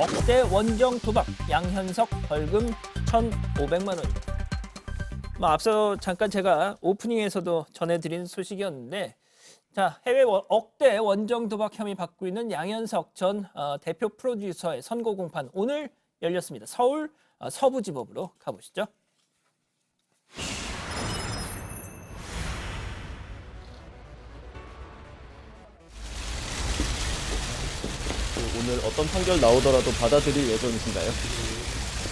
억대 원정 도박, 양현석 벌금 1,500만 원입니다. 앞서 잠깐 제가 오프닝에서도 전해드린 소식이었는데, 자, 해외 억대 원정 도박 혐의 받고 있는 양현석 전 대표 프로듀서의 선고 공판 오늘 열렸습니다. 서울 서부지법으로 가보시죠. 오늘 어떤 판결 나오더라도 받아들일 예정이신가요?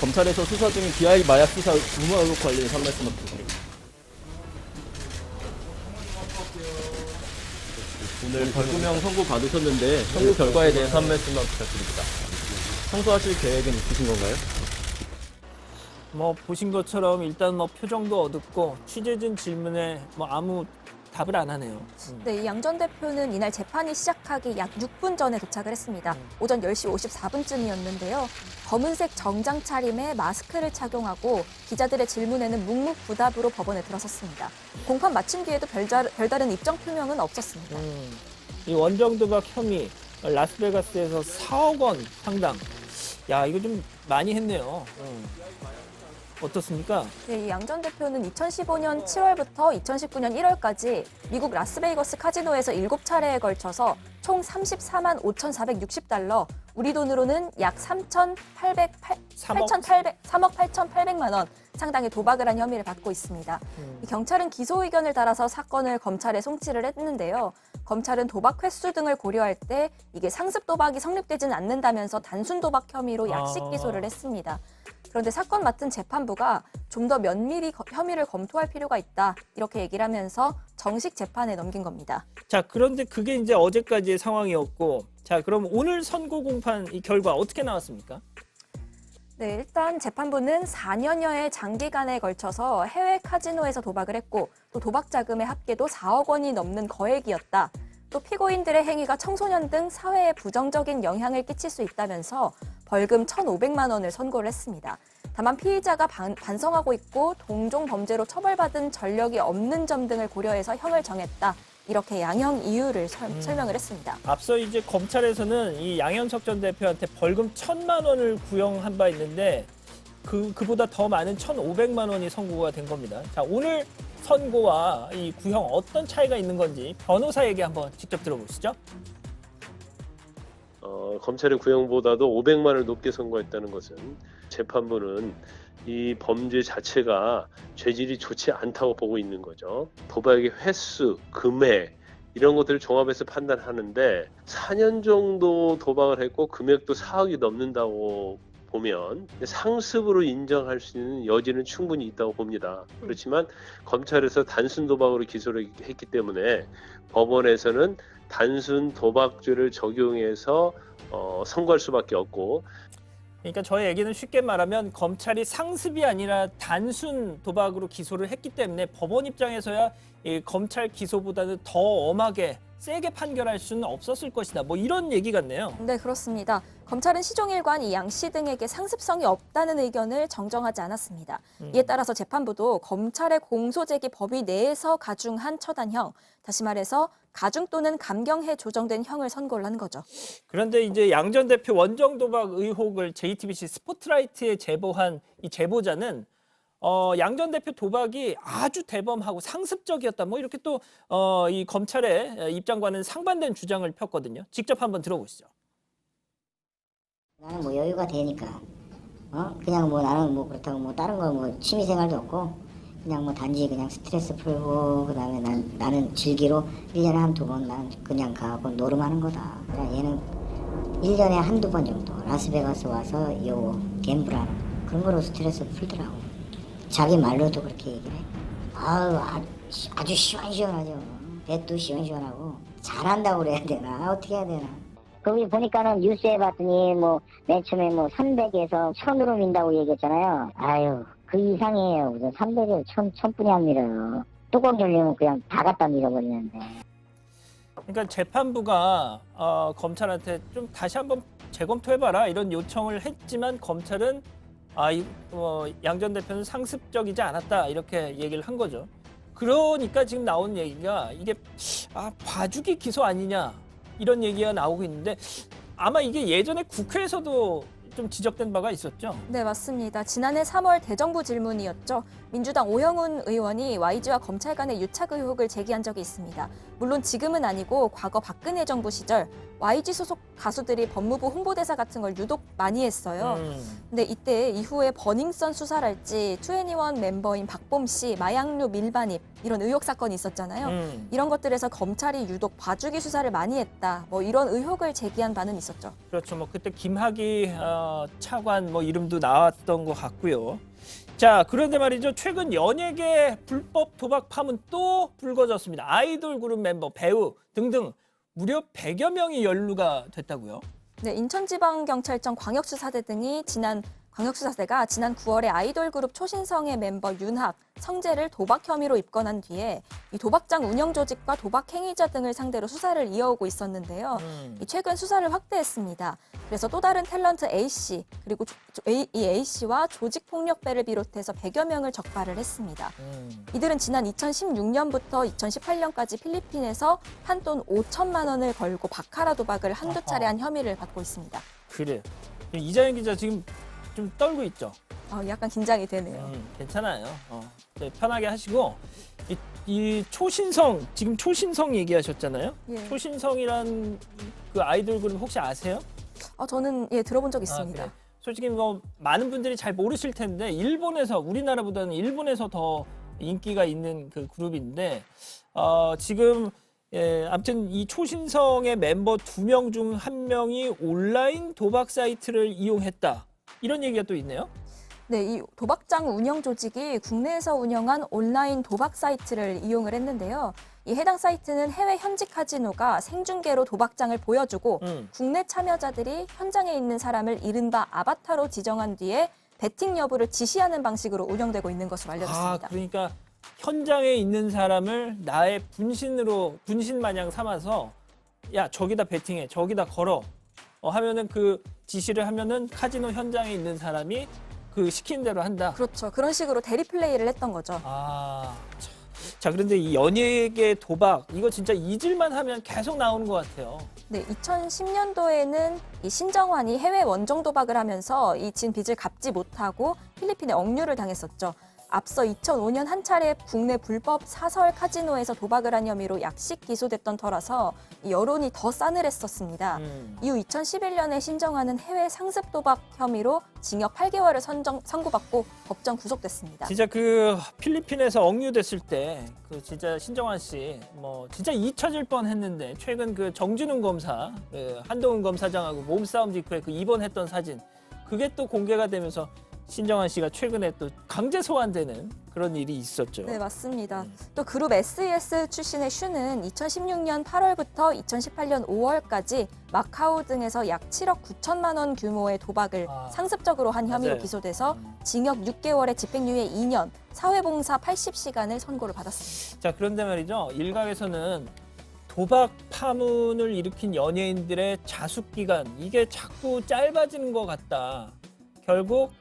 검찰에서 수사 중인 BI 마약 수사 의무 의혹 관련해서 한 말씀 부탁드립니다. 오늘 벌금형 선고 받으셨는데 선고 결과에 대해서 한 말씀만 부탁드립니다. 항소하실 계획은 있으신 건가요? 보신 것처럼 일단 표정도 어둡고 취재진 질문에 아무 답을 안 하네요. 네, 양 전 대표는 이날 재판이 시작하기 약 6분 전에 도착을 했습니다. 오전 10시 54분쯤이었는데요. 검은색 정장 차림에 마스크를 착용하고 기자들의 질문에는 묵묵부답으로 법원에 들어섰습니다. 공판 마침 뒤에도 별다른 입장 표명은 없었습니다. 이 원정 도박 혐의, 라스베가스에서 4억 원 상당. 야, 이거 좀 많이 했네요. 어떻습니까? 네, 양 전 대표는 2015년 7월부터 2019년 1월까지 미국 라스베이거스 카지노에서 7차례에 걸쳐서 총 34만 5,460달러, 우리 돈으로는 약 3억 8,800만 원 상당의 도박을 한 혐의를 받고 있습니다. 경찰은 기소 의견을 따라서 사건을 검찰에 송치를 했는데요. 검찰은 도박 횟수 등을 고려할 때 이게 상습 도박이 성립되지는 않는다면서 단순 도박 혐의로 약식 기소를 했습니다. 그런데 사건 맡은 재판부가 좀 더 면밀히 혐의를 검토할 필요가 있다, 이렇게 얘기를 하면서 정식 재판에 넘긴 겁니다. 자, 그런데 그게 이제 어제까지의 상황이었고, 자, 그럼 오늘 선고 공판 이 결과 어떻게 나왔습니까? 네, 일단 재판부는 4년여의 장기간에 걸쳐서 해외 카지노에서 도박을 했고, 또 도박 자금의 합계도 4억 원이 넘는 거액이었다. 또 피고인들의 행위가 청소년 등 사회에 부정적인 영향을 끼칠 수 있다면서 벌금 1,500만 원을 선고를 했습니다. 다만 피의자가 반성하고 있고 동종 범죄로 처벌받은 전력이 없는 점 등을 고려해서 형을 정했다, 이렇게 양형 이유를 설명을 했습니다. 앞서 이제 검찰에서는 이 양현석 전 대표한테 벌금 1,000만 원을 구형한 바 있는데 그보다 더 많은 1,500만 원이 선고가 된 겁니다. 자, 오늘 선고와 이 구형 어떤 차이가 있는 건지 변호사에게 한번 직접 들어보시죠. 검찰의 구형보다도 500만을 높게 선고했다는 것은 재판부는 이 범죄 자체가 죄질이 좋지 않다고 보고 있는 거죠. 도박의 횟수, 금액 이런 것들을 종합해서 판단하는데 4년 정도 도박을 했고 금액도 4억이 넘는다고 보면 상습으로 인정할 수 있는 여지는 충분히 있다고 봅니다. 그렇지만 검찰에서 단순 도박으로 기소를 했기 때문에 법원에서는 단순 도박죄를 적용해서 선고할 수밖에 없고, 그러니까 저의 얘기는 쉽게 말하면 검찰이 상습이 아니라 단순 도박으로 기소를 했기 때문에 법원 입장에서야 이 검찰 기소보다는 더 엄하게 세게 판결할 수는 없었을 것이다, 이런 얘기 같네요. 네, 그렇습니다. 검찰은 시종일관 이 양 씨 등에게 상습성이 없다는 의견을 정정하지 않았습니다. 이에 따라서 재판부도 검찰의 공소제기 법위 내에서 가중한 처단형, 다시 말해서 가중 또는 감경해 조정된 형을 선고를 한 거죠. 그런데 이제 양 전 대표 원정 도박 의혹을 JTBC 스포트라이트에 제보한 이 제보자는 양 전 대표 도박이 아주 대범하고 상습적이었다, 이렇게 또 이 검찰의 입장과는 상반된 주장을 폈거든요. 직접 한번 들어보시죠. 나는 여유가 되니까 그냥 나는 그렇다고 다른 거 취미 생활도 없고 그냥 단지 그냥 스트레스 풀고 그다음에 나는 즐기러 1년에 한두 번 난 그냥 가고 노름하는 거다. 그냥 얘는 1년에 한두 번 정도 라스베가스 와서 갬블하는 그런 거로 스트레스 풀더라고. 자기 말로도 그렇게 얘기를 해. 아주 시원시원하죠. 배도 시원시원하고 잘한다고 그래야 되나 어떻게 해야 되나. 거기 보니까는 뉴스에 봤더니 맨 처음에 300에서 1000으로 민다고 얘기했잖아요. 아유, 그 이상이에요. 무슨 300에서 1000뿐이 안 밀어요. 뚜껑 열리면 그냥 다 갖다 밀어버리는데. 그러니까 재판부가 검찰한테 좀 다시 한번 재검토해봐라, 이런 요청을 했지만 검찰은 양 전 대표는 상습적이지 않았다, 이렇게 얘기를 한 거죠. 그러니까 지금 나온 얘기가 이게 봐주기 기소 아니냐, 이런 얘기가 나오고 있는데 아마 이게 예전에 국회에서도 좀 지적된 바가 있었죠. 네, 맞습니다. 지난해 3월 대정부 질문이었죠. 민주당 오영훈 의원이 YG와 검찰 간의 유착 의혹을 제기한 적이 있습니다. 물론 지금은 아니고 과거 박근혜 정부 시절 YG 소속 가수들이 법무부 홍보대사 같은 걸 유독 많이 했어요. 근데 이때 이후에 버닝썬 수사랄지 2NE1 멤버인 박봄 씨 마약류 밀반입 이런 의혹 사건이 있었잖아요. 이런 것들에서 검찰이 유독 봐주기 수사를 많이 했다. 뭐 이런 의혹을 제기한 바는 있었죠. 그렇죠. 뭐 그때 김학의 차관 뭐 이름도 나왔던 것 같고요. 자, 그런데 말이죠. 최근 연예계 불법 도박 파문 또 불거졌습니다. 아이돌 그룹 멤버, 배우 등등 무려 100여 명이 연루가 됐다고요? 네, 인천지방경찰청 광역수사대 등이 광역수사대가 지난 9월에 아이돌 그룹 초신성의 멤버 윤학, 성재를 도박 혐의로 입건한 뒤에 이 도박장 운영 조직과 도박 행위자 등을 상대로 수사를 이어오고 있었는데요. 최근 수사를 확대했습니다. 그래서 또 다른 탤런트 A씨, 그리고 이 A씨와 조직폭력배를 비롯해서 100여 명을 적발을 했습니다. 이들은 지난 2016년부터 2018년까지 필리핀에서 한돈 5천만 원을 걸고 바카라 도박을 한두 차례 한 혐의를 받고 있습니다. 그래요. 이자연 기자 지금 좀 떨고 있죠? 약간 긴장이 되네요. 괜찮아요. 네, 편하게 하시고 이 초신성, 지금 초신성 얘기하셨잖아요. 예. 초신성이란 그 아이돌 그룹 혹시 아세요? 저는 들어본 적 있습니다. 그래. 솔직히 뭐 많은 분들이 잘 모르실 텐데 일본에서 우리나라보다는 일본에서 더 인기가 있는 그 그룹인데 지금 아무튼 이 초신성의 멤버 2명 중 1명이 온라인 도박 사이트를 이용했다. 이런 얘기가 또 있네요. 네, 이 도박장 운영 조직이 국내에서 운영한 온라인 도박 사이트를 이용을 했는데요. 이 해당 사이트는 해외 현지 카지노가 생중계로 도박장을 보여주고 국내 참여자들이 현장에 있는 사람을 이른바 아바타로 지정한 뒤에 베팅 여부를 지시하는 방식으로 운영되고 있는 것으로 알려졌습니다. 그러니까 현장에 있는 사람을 나의 분신 마냥 삼아서 야 저기다 베팅해 저기다 걸어 하면은 그 지시를 하면은 카지노 현장에 있는 사람이 그 시킨 대로 한다. 그렇죠. 그런 식으로 대리 플레이를 했던 거죠. 자, 그런데 이 연예계 도박 이거 진짜 잊을만 하면 계속 나오는 것 같아요. 네, 2010년도에는 이 신정환이 해외 원정 도박을 하면서 이 진 빚을 갚지 못하고 필리핀에 억류를 당했었죠. 앞서 2005년 한 차례 국내 불법 사설 카지노에서 도박을 한 혐의로 약식 기소됐던 터라서 여론이 더 싸늘했었습니다. 이후 2011년에 신정환은 해외 상습 도박 혐의로 징역 8개월을 선고받고 법정 구속됐습니다. 진짜 그 필리핀에서 억류됐을 때 그 진짜 신정환 씨 뭐 진짜 잊혀질 뻔했는데 최근 그 정준훈 검사, 한동훈 검사장하고 몸싸움 직후에 그 입원했던 사진 그게 또 공개가 되면서 신정환 씨가 최근에 또 강제 소환되는 그런 일이 있었죠. 네, 맞습니다. 또 그룹 SES 출신의 슈는 2016년 8월부터 2018년 5월까지 마카오 등에서 약 7억 9천만 원 규모의 도박을 상습적으로 한 혐의로 맞아요. 기소돼서 징역 6개월에 집행유예 2년, 사회봉사 80시간을 선고를 받았습니다. 자, 그런데 말이죠. 일각에서는 도박 파문을 일으킨 연예인들의 자숙 기간 이게 자꾸 짧아지는 것 같다. 결국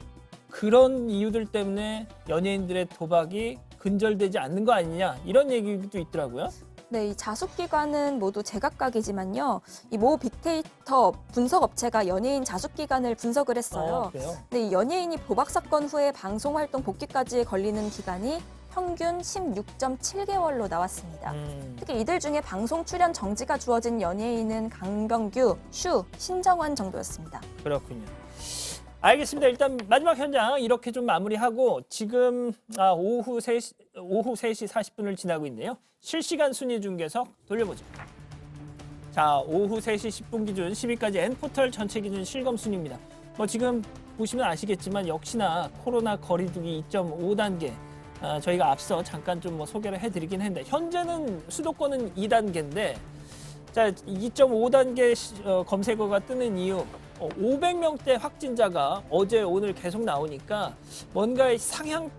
그런 이유들 때문에 연예인들의 도박이 근절되지 않는 거 아니냐 이런 얘기도 있더라고요. 네, 이 자숙 기간은 모두 제각각이지만요. 이 모 빅데이터 분석 업체가 연예인 자숙 기간을 분석을 했어요. 그래요? 네, 이 연예인이 도박 사건 후에 방송 활동 복귀까지 걸리는 기간이 평균 16.7개월로 나왔습니다. 특히 이들 중에 방송 출연 정지가 주어진 연예인은 강병규, 슈, 신정환 정도였습니다. 그렇군요. 알겠습니다. 일단 마지막 현장 이렇게 좀 마무리하고 지금 오후 3시 40분을 지나고 있네요. 실시간 순위 중계석 돌려보죠. 자, 오후 3시 10분 기준 10위까지 N포털 전체 기준 실검 순위입니다. 뭐 지금 보시면 아시겠지만 역시나 코로나 거리두기 2.5단계 저희가 앞서 잠깐 좀 뭐 소개를 해드리긴 했는데 현재는 수도권은 2단계인데 자 2.5단계 검색어가 뜨는 이유 500명대 확진자가 어제 오늘 계속 나오니까 뭔가 상향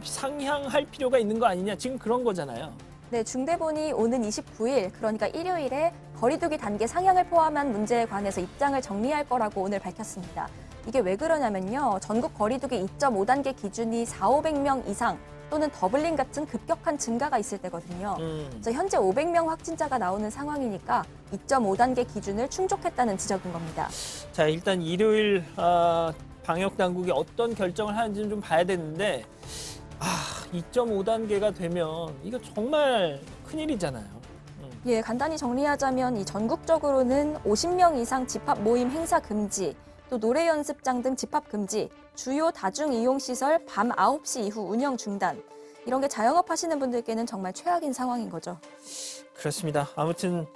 상향할 필요가 있는 거 아니냐 지금 그런 거잖아요. 네, 중대본이 오는 29일, 그러니까 일요일에 거리두기 단계 상향을 포함한 문제에 관해서 입장을 정리할 거라고 오늘 밝혔습니다. 이게 왜 그러냐면요. 전국 거리두기 2.5단계 기준이 400~500명 이상 또는 더블링 같은 급격한 증가가 있을 때거든요. 그래서 현재 500명 확진자가 나오는 상황이니까 2.5단계 기준을 충족했다는 지적인 겁니다. 자, 일단 일요일 방역 당국이 어떤 결정을 하는지는 좀 봐야 되는데 2.5단계가 되면 이거 정말 큰일이잖아요. 예, 간단히 정리하자면 이 전국적으로는 50명 이상 집합 모임 행사 금지, 또 노래 연습장 등 집합 금지, 주요 다중 이용 시설 밤 9시 이후 운영 중단. 이런 게 자영업 하시는 분들께는 정말 최악인 상황인 거죠. 그렇습니다. 아무튼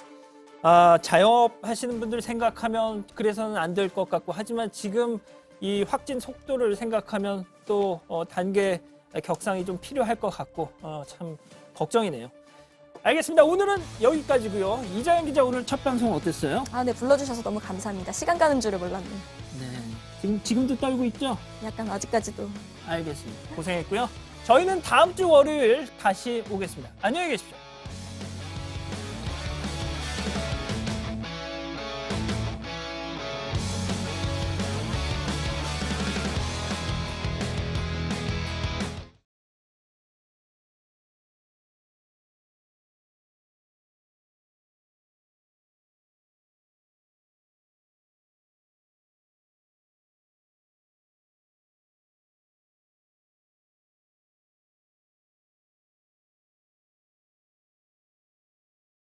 자영업 하시는 분들 생각하면 그래서는 안 될 것 같고, 하지만 지금 이 확진 속도를 생각하면 또 단계 격상이 좀 필요할 것 같고 참 걱정이네요. 알겠습니다. 오늘은 여기까지고요. 이자연 기자 오늘 첫 방송 어땠어요? 네, 불러주셔서 너무 감사합니다. 시간 가는 줄을 몰랐네요. 네. 지금도 떨고 있죠? 약간 아직까지도. 알겠습니다. 고생했고요. 저희는 다음 주 월요일 다시 오겠습니다. 안녕히 계십시오.